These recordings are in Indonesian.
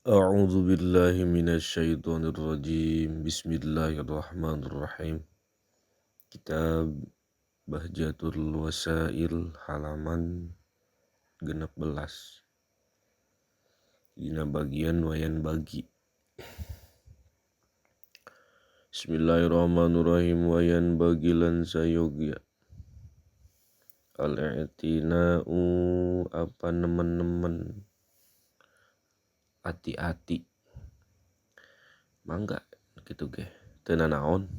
أعوذ بالله من الشيطان الرجيم بسم الله الرحمن الرحيم. Kitab Bahjatul Wasail halaman 16 dina bagian wayan bagi. Bismillahirrahmanirrahim. Wayan bagilan sayogya al-i'tina'u apa nemen-nemen ati-ati mangga gitu ge teu nanaon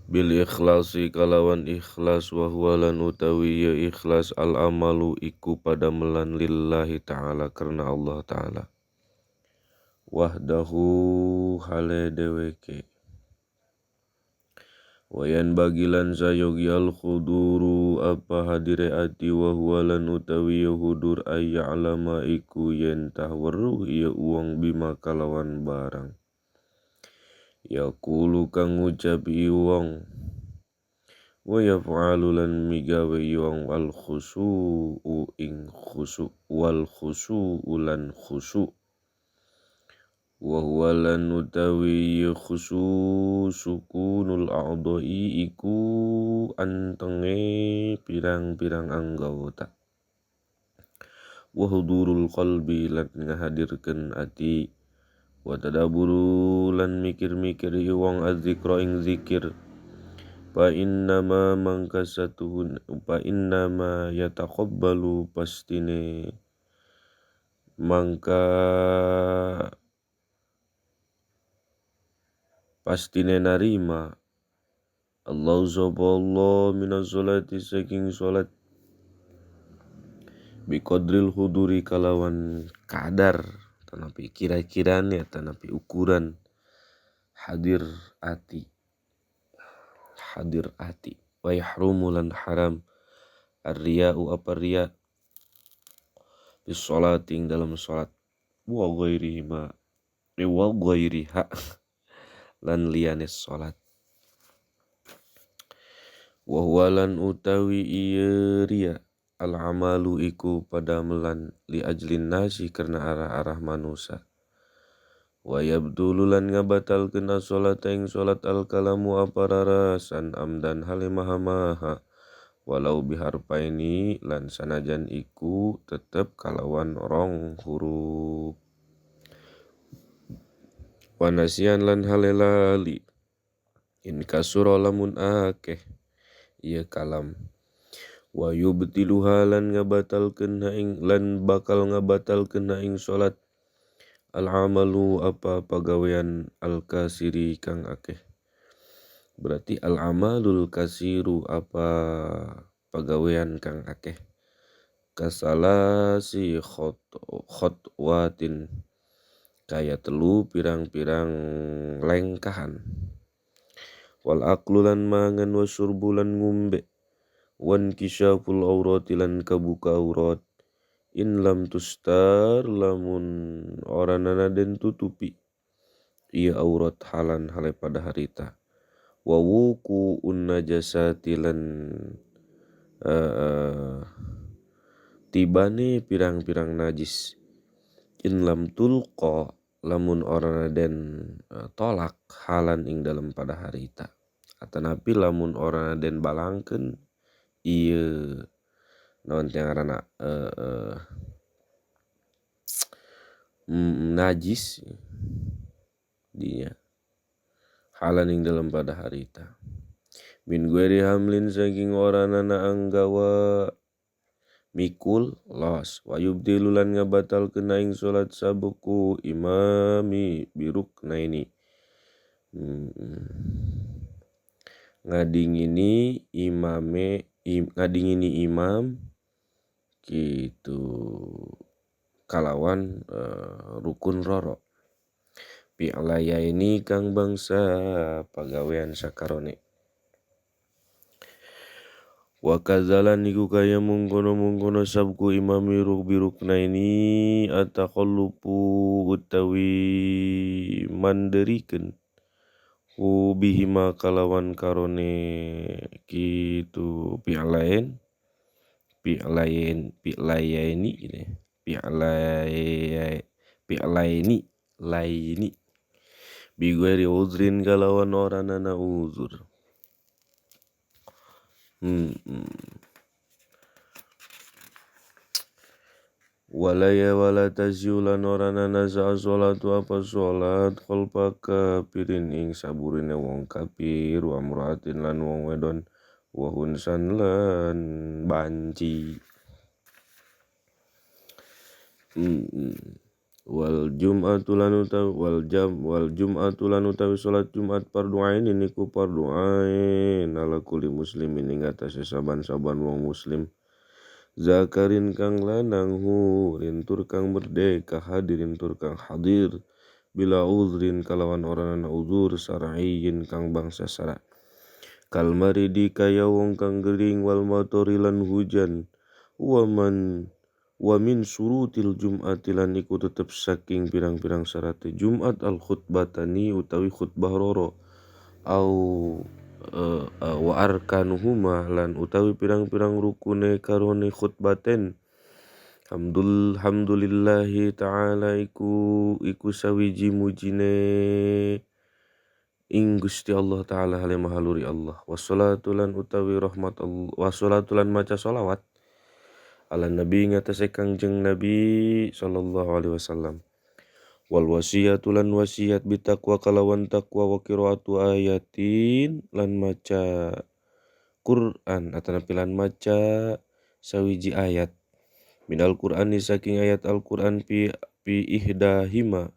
bil ikhlasi kalawan ikhlas wa huwa lan utawi ya ikhlas al amalu iku padamelan lillahi ta'ala karena Allah ta'ala wahdahu hale deweke wayan bagilan sayogi al khuduru apa hadire ati wa huwa lan utawi ya hudur ayya alama iku yen tahweruh ya uang bima kalawan barang yaqulu kang ngucap iwong wa yaf'alu lan migawe iwong wal khusu'u ing khusu' wal khusu'u lan khusu' wa huwa lan utawi sukunul a'dha'i iku antenge pirang-pirang anggota wa hudurul qalbi lan ngahadirkeun ati wa tadaburu lan mikir-mikir iwong azzikra ing zikir fa innama mangkasatuhun fa innama yataqabbalu pastine mangka pastine narima Allah subhanallah minas sholati saking sholat biqadril huduri kalawan kadar tanapi kira-kiranya tanapi ukuran hadir ati wa yahrumu lan haram ar-riya'u apa riya bis sholating dalam sholat wa ghairiha lan liyane sholat wa huwa lan utawi ieu riya al amalu iku padamelan li ajlin nasi karena arah-arah manusia wa yabdulu lan ngabatalkeun as-sholat ing sholat al kalamu apararasan amdan halimah-maha walau biharpaini lan sanajan iku tetep kalawan rong huruf wa nasian lan halelali in kasura lamun akeh ieu kalam wa yubtiluha lan ngabatalkeun ing lan bakal ngabatalkeun ing sholat al amalu apa pagawean al kasiri kang akeh berarti al amalul kasiru apa pagawean kang akeh kasalasi khotwatin kaya telu pirang-pirang lengkahan wal aqlulan mangan wa syurbulan ngumbe wan kisyaful aurati lan kabuka aurat in lam tustar lamun oranana den tutupi ieu aurat halan hale pada harita wa wuku najasati lan tibane pirang-pirang najis in lam tulqa lamun orana den tolak halan ing dalam pada harita atanapi lamun orana den balangkeun ieu naon teh ngaranna najis dinya halan ing dalam pada harita min gueri hamlin saking oranana anggawa mikul los wa yubdilu lan ngabatalkeun aing salat sabuku imami biruknaini ngadingini imam gitu kalawan rukun roro pi'laya ini kang bangsa pagawean sakarone wa kadzalan iku kaya mungkono sabku imami birukna ini ataqallubu utawi manderikeun bihima kalawan karone kitu pi'layen ini pi'laya laini bighairi uzrin kalawan oranana uzur. Walaya wala tazyulan oranana sa sholatu apa sholat khalfa kafirin ing saburine wong kafir wa muraatin lan wong wedon wa hunsan lan banci. Wal jum'atu lan utawi salat Jumat fardu ain niku fardu ain ala kulli muslimin ing atase saban-saban wong muslim zakarin kang lanang hurin tur kang merdeka hadirin tur kang hadir bila uzrin kalawan orangana uzur saraiyin kang bangsa sara kal maridi kaya wong kang gering wal matori lan hujan wa min surutil jum'ati lan iku tetep saking pirang-pirang syarat Jumat al khutbatani utawi khutbah roro au wa arkanuhuma lan utawi pirang-pirang rukune karone khutbaten hamdulillahi ta'ala iku sawiji mujine ing Gusti Allah ta'ala hale mahaluri Allah wassalatu lan utawi rahmat Allah wassalatu lan maca sholawat ala nabi ngatasé kangjeng Nabi sallallahu alaihi wasallam wal wasiyatu lan wasiat bitaqwa kalawan taqwa wa qiraatu ayatin lan maca Quran atau lan maca sawiji ayat minal Qur'ani saking ayat Al-Qur'an pi ihdahima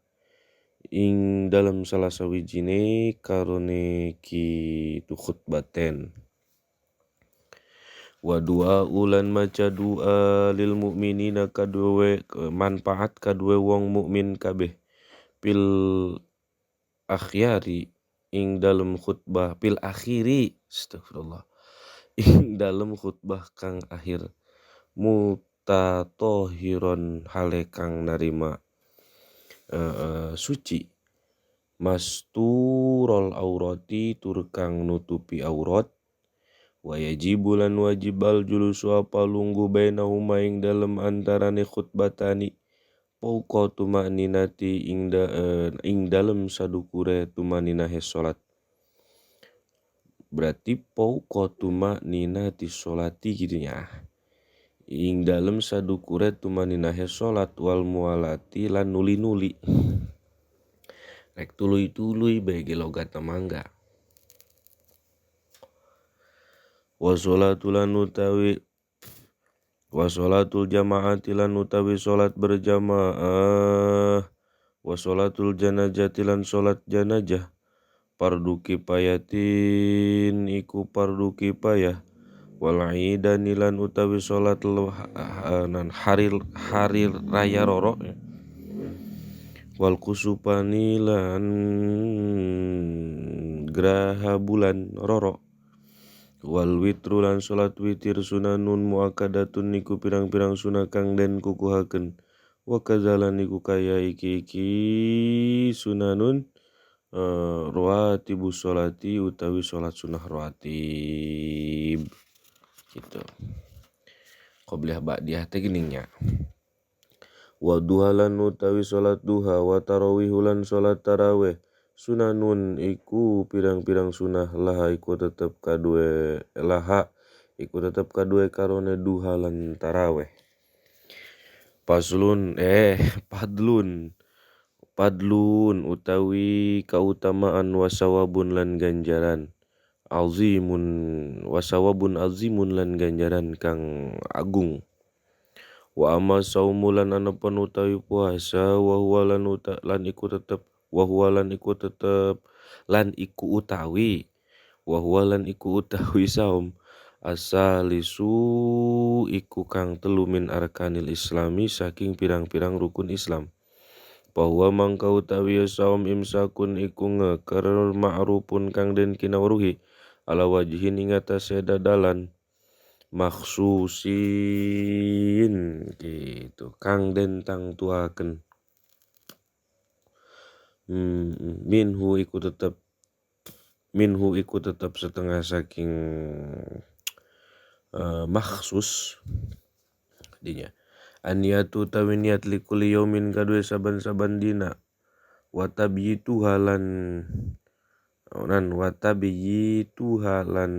ing dalam salah sawijine karone kitu khutbaten wa du'a ulan maca du'a lil mukminina kadue manfaat kadue wong mukmin kabeh pil akhyari ing dalam khutbah pil akhiri astagfirullah ing dalam khutbah kang akhir mutatohiron hale kang narima suci masturol aurati tur kang nutupi aurat wa yajibulan wajibal julusu apa lunggu bainahuma ing dalem antarane khutbatani pauqa tumaninati ing dalem sadukure tumaninahe salat berarti pauqa tumaninati sholati gitu ya ing dalem sadukure tumaninahe salat wal mualati lan nuli-nuli rek tuluy-tuluy bae ge logat mangga wa sholatul jamaati lan utawi sholat berjamaah wa sholatul janazati lan sholat janajah fardu kifayatin iku fardu kifayah wal idani lan utawi sholat hari raya roro wal kusupani lan graha bulan roro wal witru lan sholat witir sunanun muakkadatun niku pirang-pirang sunah kang den kukuhaken wa kadzalan niku kaya iki sunanun rawatibu sholati utawi sholat sunah rawatib gitu qobliyah ba'diyah teh geningnya wa duha lan utawi sholat duha wa tarawih lan sholat tarawih sunanun iku pirang-pirang sunah laha iku tetep kadue karone duha lan tarawih padlun utawi kautamaan wasawabun lan ganjaran wasawabun azimun lan ganjaran kang agung wa amma saumulan anapan utawi puasa wa huwa lan iku utawi saum asalisu iku kang telu min arkanil islami saking pirang-pirang rukun Islam bahwa mangka utawi saum imsakun iku ngeker ma'rufun kang den kinawruhi ala wajhin ing atase dadalan maksusin gitu kang den tangtuaken minhu iku tetap setengah saking maksus dinya Aniyatu tawi niat likuli yaumin kadue saban-saban dina watabiyitu halan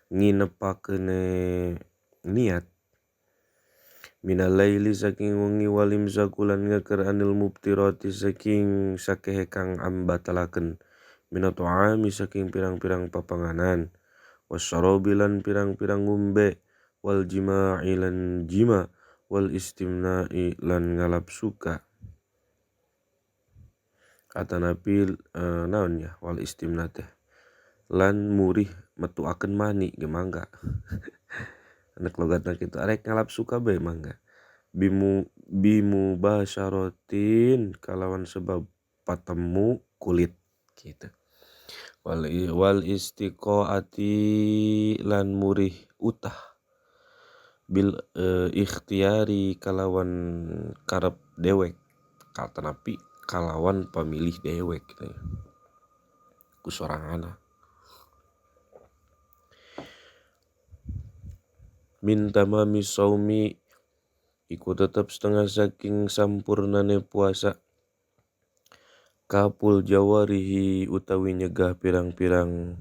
nginepakene niat minalaili saking wengi walim sakulan ngakar anil mubtirati saking sakehe kang ambatalaken minato'ami saking pirang-pirang papanganan wasyarabi lan pirang-pirang ngumbe wal jima'i lan jima wal istimna'i lan ngalap suka atanapi naon ya wal istimna teh lan murih metuakeun mani ge mangga anak logatna kitu arek ngalap suka bae mangga bimu basyaratin kalawan sebab patemu kulit gitu wal istiqaati lan murih utah bil ikhtiyari kalawan karep dewek atanapi kalawan pamilih dewek gitu ya ku soranganna min tamami saumi iku tetep setengah saking sampurnane puasa kapul jawarihi utawi nyegah pirang-pirang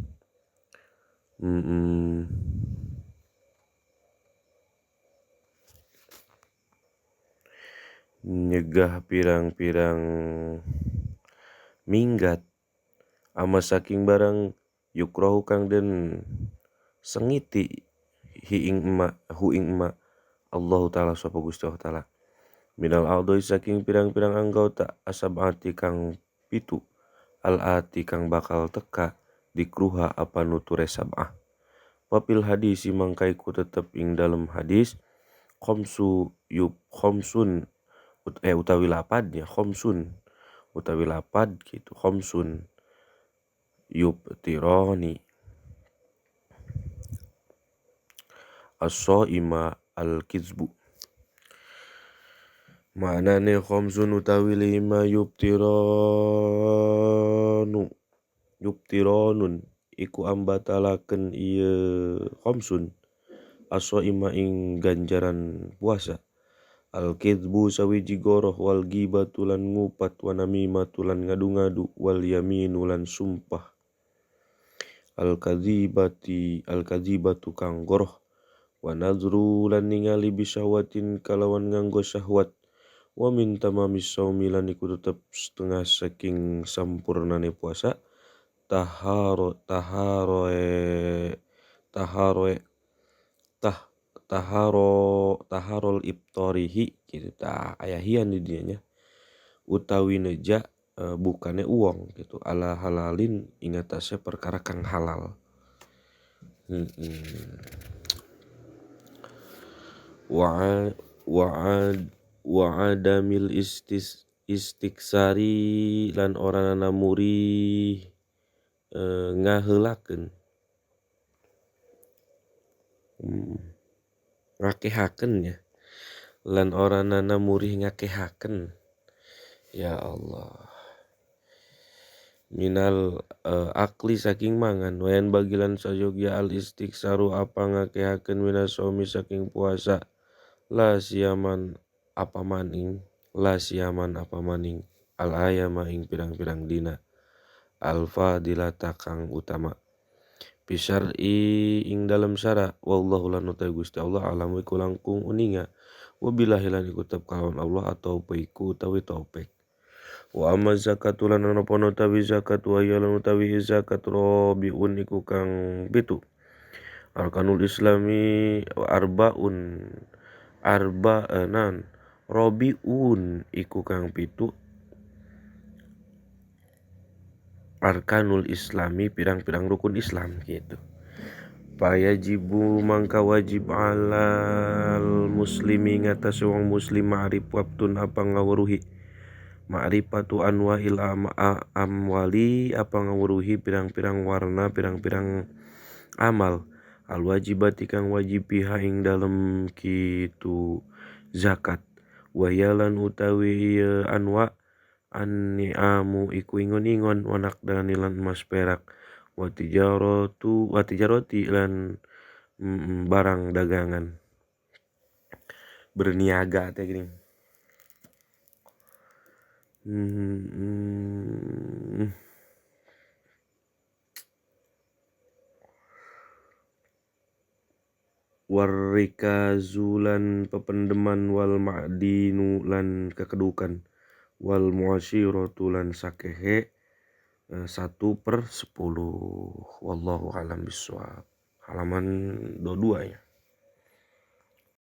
minggat ama saking barang yukrohu kang den sengiti hu ing emak Allahu ta'ala sapa Gusti Allah ta'ala minal a'dhoi saking pirang-pirang anggota asab'ati kang pitu al-ati kang bakal teka dikruha apa nuture sab'ah wapil hadisi mangkaiku tetep ing dalam hadis khomsun utawi lapadnya khomsun utawi lapad gitu khomsun yubtironi as-shaima al-kizbu maknane khomsun utawi 5 yubtironun iku ambatalaken ieu khomsun as-shaima ing ganjaran puasa al-kizbu sawiji goroh wal ghibatu lan ngupat wa namimatu lan ngadu-ngadu wal yaminu lan sumpah al-kadzibatu kang goroh wa nadru lan ningali bisyawatin kalawan nganggo syahwat wa min tamamis saumi lan iku tetep setengah saking sampurnane puasa taharul iftarihi gitu ayahian di dianya utawi neja bukannya uang gitu ala halalin ingatase perkara kang halal wa adamil istiksari lan oranana muri ngaheulakeun ngakehakeun ya lan oranana muri ngakehakeun ya Allah minal akli saking mangan wayan bagilan sajogya al istiksaru apa ngakehakeun minas saumi saking puasa la siaman apa maning al ayama ing pirang-pirang dina al fadilata kang utama bisyar'i ing dalam syara wallahu lan utai Gusti Allah alamu iku langkung uninga wabillahi lan iku tetep kalawan Allah atau iku utawi taufik wa amma zakatu lan ana utawi zakat wa ya lan utawi zakat robiun iku kang pitu arkanul islami arba'anan robiun iku kang pitu arkanul islami pirang-pirang rukun Islam gitu payajibu mangka wajib alal muslimi ngatas wong muslim ma'rifatun apa ngawruhi ma'rifatu anwa'il amwali apa ngawruhi pirang-pirang warna pirang-pirang amal al wajibati kang wajib piha ing dalem kitu zakat wayalan utawi anwa an-ni'amu iku ingon-ingon wanak danilan emas perak watijaroti lan barang dagangan berniaga teh gini. Warrikazulan pependeman wal ma'dinu lan kekedukan wal muasyiratu lan sakehe 1/10. Wallahu alam bisawab. Halaman 22 ya.